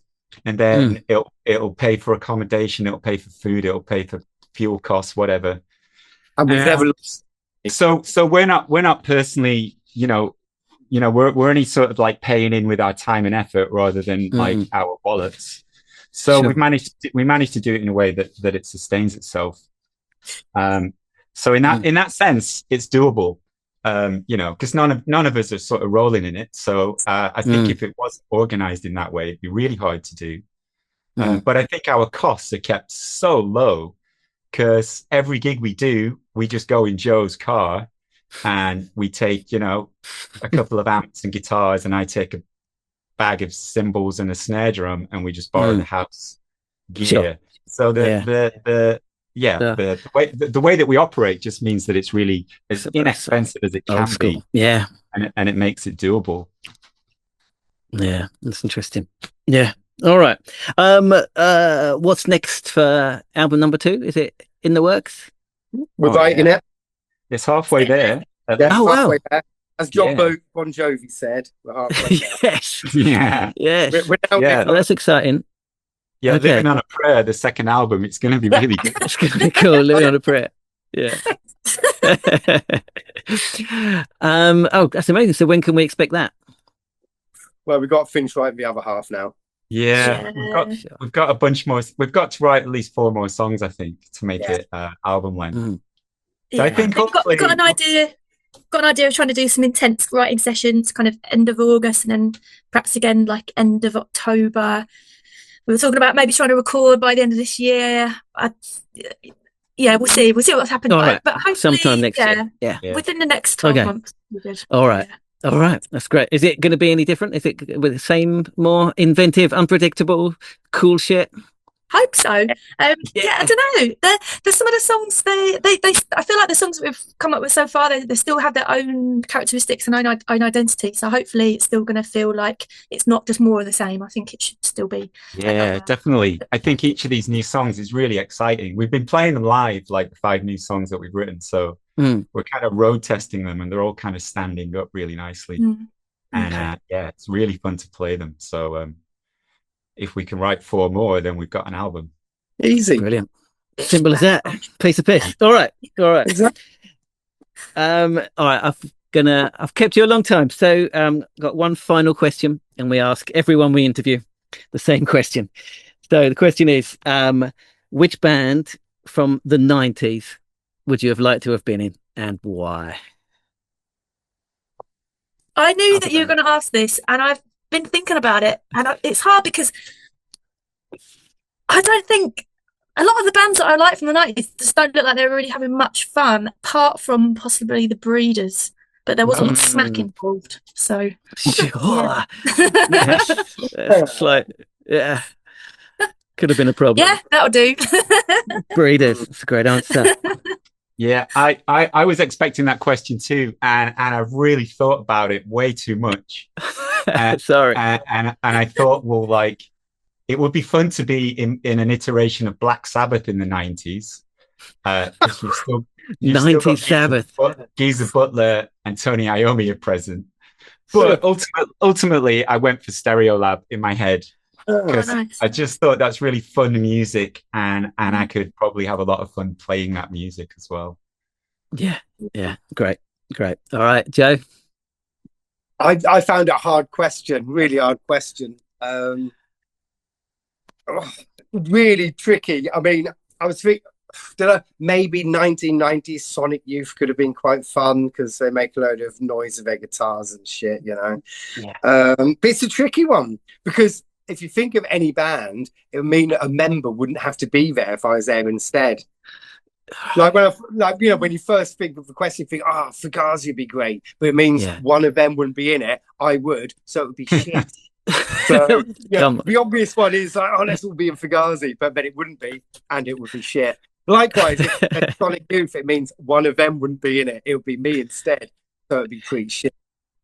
and then it'll pay for accommodation, it'll pay for food, it'll pay for fuel costs, whatever. And we've never. So we're not personally, we're only sort of like paying in with our time and effort rather than like our wallets. So we managed to do it in a way that it sustains itself. So in that sense, it's doable. Because none of us are sort of rolling in it. So I think if it was organized in that way, it'd be really hard to do. But I think our costs are kept so low because every gig we do, we just go in Joe's car and we take, a couple of amps and guitars, and I take a bag of cymbals and a snare drum, and we just borrow the house gear. Sure. So the way that we operate just means that it's really as inexpensive as it can be. Yeah. And it makes it doable. Yeah, that's interesting. Yeah. All right. What's next for album number 2? Is it in the works? We're writing it. It's halfway there. Halfway there. As John Bon Jovi said, we're halfway there. Yes. Yeah. Yes. We're now Well, that's exciting. Yeah, Living on a Prayer, the second album, it's going to be really good. It's going to be cool, Living on a Prayer. Yeah. That's amazing. So when can we expect that? Well, we've got to finish writing the other half now. Yeah, we've got a bunch more. We've got to write at least 4 more songs, I think, to make it album length. So I think we've got an idea. Got an idea of trying to do some intense writing sessions, kind of end of August, and then perhaps again like end of October. We were talking about maybe trying to record by the end of this year. We'll see. We'll see what's happening. Right. But hopefully, sometime next year. Yeah. Within the next 12 months. We're good. All right. Yeah. All right. That's great. Is it going to be any different? Is it with the same, more inventive, unpredictable, cool shit? Hope so. I don't know. There's some of the songs they I feel like the songs that we've come up with so far, they still have their own characteristics and own identity. So hopefully it's still going to feel like it's not just more of the same. I think it should still be. Yeah, definitely. I think each of these new songs is really exciting. We've been playing them live, like the 5 new songs that we've written. So we're kind of road testing them, and they're all kind of standing up really nicely. And it's really fun to play them. So if we can write 4 more, then we've got an album. Easy. Brilliant. Simple as that. Piece of piss. All right. Exactly. All right. I've kept you a long time. So got one final question, and we ask everyone we interview the same question. So the question is, which band from the 90s would you have liked to have been in, and why? I knew that you were going to ask this, and I've been thinking about it, and it's hard because I don't think a lot of the bands that I like from the 90s just don't look like they're really having much fun, apart from possibly the Breeders, but there wasn't smack involved. So sure. It's like, Could have been a problem. Yeah, that'll do. Breeders. It's a great answer. Yeah, I was expecting that question too, and I really thought about it way too much. Sorry. And I thought, well, like, it would be fun to be in an iteration of Black Sabbath in the 90s. You've still 90s Sabbath. Geezer Butler and Tony Iommi are present. But ultimately, I went for Stereolab in my head. Because nice. I just thought that's really fun music, and I could probably have a lot of fun playing that music as well. Yeah, great. All right, Joe. I found it a hard question, really hard question. Really tricky. I mean, I was thinking, maybe 1990s Sonic Youth could have been quite fun because they make a load of noise of their guitars and shit, you know. Yeah. But it's a tricky one because if you think of any band, it would mean that a member wouldn't have to be there if I was there instead. Like when you first think of the question, you think, Fugazi would be great, but it means one of them wouldn't be in it. I would, so it would be shit. So the obvious one is like, let's all be in Fugazi, but then it wouldn't be, and it would be shit. Likewise, if Sonic Youth, it means one of them wouldn't be in it. It would be me instead, so it'd be pretty shit.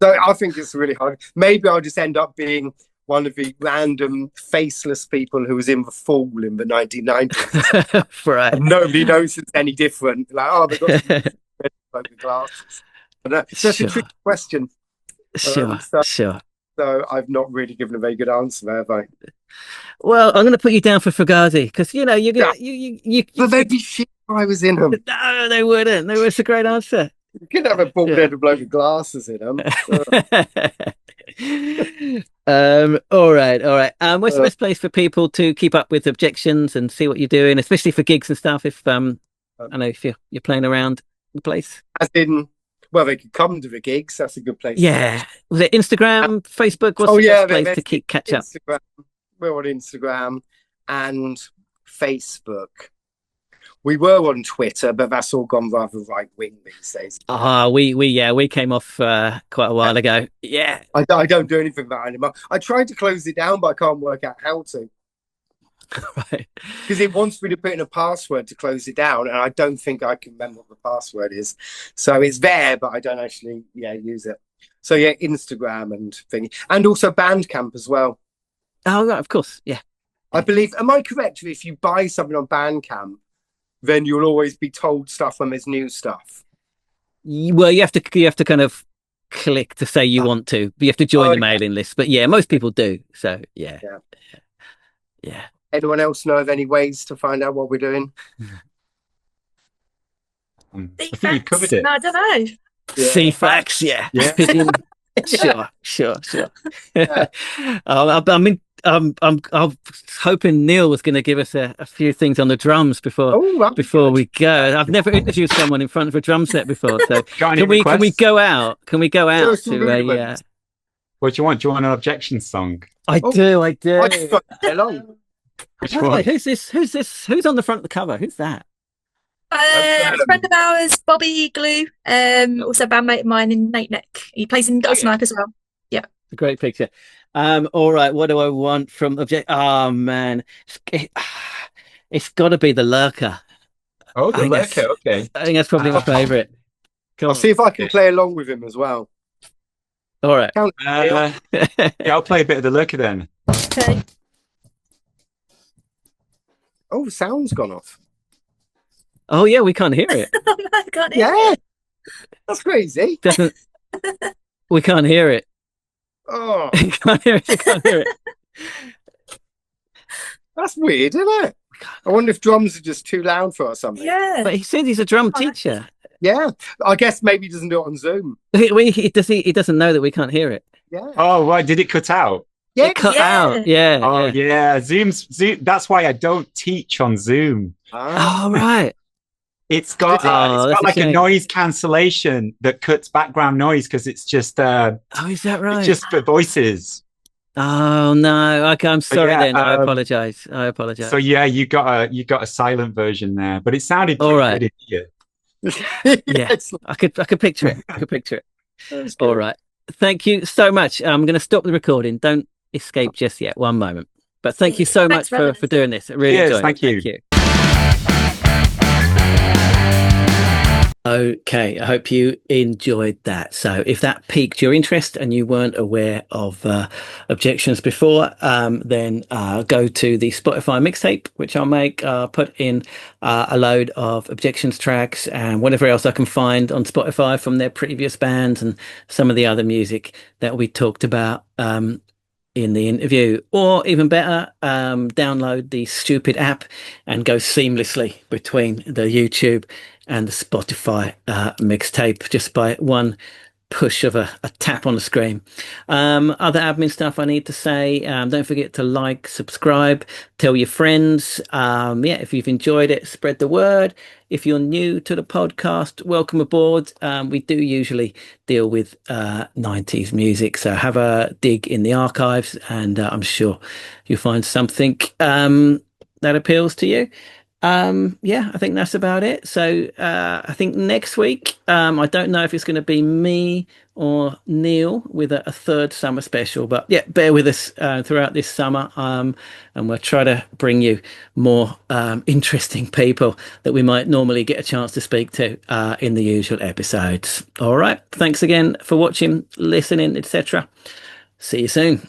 So I think it's really hard. Maybe I'll just end up being one of the random faceless people who was in The Fall in the 1990s. Right. And nobody knows it's any different. Like, they've got some red glasses. But so it's a tricky question. Sure. So I've not really given a very good answer, have I? Well, I'm going to put you down for Fugazi because you know you're going you. But they'd be shit if I was in them. No, they wouldn't. It's a great answer. You could have a bald-headed bloke with glasses in them. All right. What's the best place for people to keep up with Objections and see what you're doing, especially for gigs and stuff? If I know if you're playing around the place, as in, well, they could come to the gigs. That's a good place. Yeah, was it Instagram, Facebook? What's the best place to catch up? We're on Instagram and Facebook. We were on Twitter, but that's all gone rather right wing these days. We came off quite a while ago. Yeah, I don't do anything about it anymore. I tried to close it down, but I can't work out how to. Right, because it wants me to put in a password to close it down, and I don't think I can remember what the password is. So it's there, but I don't actually use it. So yeah, Instagram and thingy, and also Bandcamp as well. Oh, right, of course, yeah. I believe. Am I correct? If you buy something on Bandcamp, then you'll always be told stuff when there's new stuff. Well, you have to kind of click to say you want to. You have to join the mailing list. But yeah, most people do. So yeah. Anyone else know of any ways to find out what we're doing? I think you covered it. No, I don't know. CFAX, yeah. Sure. I'm hoping Neil was going to give us a few things on the drums before we go. I've never interviewed someone in front of a drum set before, so can we go out? Can we go out to a? What do you want? Do you want an Objections song? I do. Hello. Which one? Who's this? Who's on the front of the cover? Who's that? A friend of ours, Bobby Glue, also a bandmate of mine in Nate Neck. He plays in Snipe as well. Yeah. A great picture. All right, what do I want from Oh man, it's got to be the Lurker. Oh, the Lurker. Okay. I think that's probably my favourite. I'll see if I can play along with him as well. All right. I'll play a bit of the Lurker then. Okay. Oh, sound's gone off. Oh yeah, we can't hear it. I can't hear it. That's crazy. We can't hear it. Oh, can't hear it. That's weird, isn't it? I wonder if drums are just too loud for us or something. Yeah. But he says he's a drum teacher. Yeah. I guess maybe he doesn't do it on Zoom. He doesn't know that we can't hear it. Yeah. Oh, right. Did it cut out? Yeah. It cut out. Yeah. Oh, yeah. Zoom. That's why I don't teach on Zoom. Oh, right. It's got like a noise cancellation that cuts background noise because it's just is that right? It's just for voices. Oh no, okay, I'm sorry then. I apologize. So yeah, you got a silent version there, but it sounded all right. Good. Yeah, I could picture it. All right. Thank you so much. I'm going to stop the recording. Don't escape just yet. One moment. But thank you so Thanks much for having for us. doing this. I really Cheers, enjoyed thank it. you. Thank you. Okay, I hope you enjoyed that. So if that piqued your interest and you weren't aware of Objections before, then go to the Spotify mixtape, which I'll make, put in a load of Objections tracks and whatever else I can find on Spotify from their previous bands and some of the other music that we talked about in the interview. Or even better, download the Stupid app and go seamlessly between the YouTube and the Spotify mixtape just by one push of a tap on the screen. Other admin stuff I need to say, don't forget to like, subscribe, tell your friends. If you've enjoyed it, spread the word. If you're new to the podcast, welcome aboard. We do usually deal with 90s music, so have a dig in the archives and I'm sure you'll find something that appeals to you. I think that's about it. So I think next week, I don't know if it's going to be me or Neil with a third summer special, but yeah, bear with us throughout this summer, and we'll try to bring you more interesting people that we might normally get a chance to speak to in the usual episodes. All right, thanks again for watching, listening, etc. See you soon.